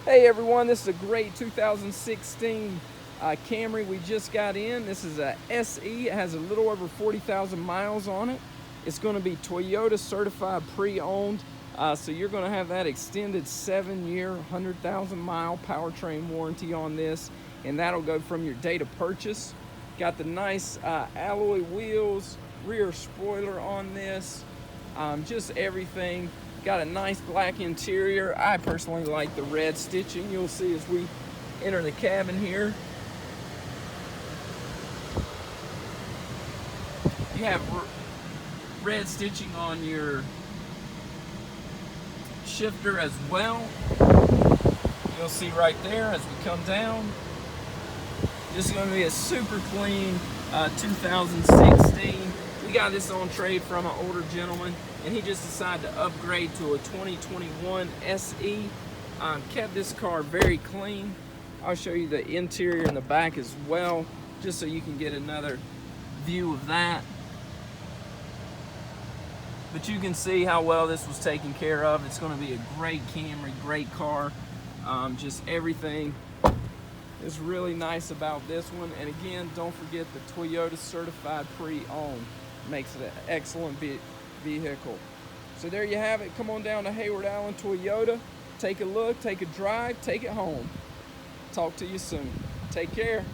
Hey everyone, this is a great 2016 Camry we just got in. This is a SE. It has a little over 40,000 miles on it. It's going to be Toyota certified pre-owned. So you're going to have that extended 7-year, 100,000 mile powertrain warranty on this. And that'll go from your date of purchase. Got the nice alloy wheels, rear spoiler on this. Just everything. Got a nice black interior. I personally like the red stitching. You'll see as we enter the cabin here. You have red stitching on your shifter as well. You'll see right there as we come down. This is going to be a super clean 2016. We got this on trade from an older gentleman, and he just decided to upgrade to a 2021 SE. Kept this car very clean. I'll show you the interior in the back as well, just so you can get another view of that. But you can see how well this was taken care of. It's going to be a great Camry, great car. Just everything is really nice about this one. And again, don't forget the Toyota certified pre-owned. Makes it an excellent vehicle. So there you have it. Come on down to Heyward Allen Toyota. Take a look, take a drive, take it home. Talk to you soon. Take care.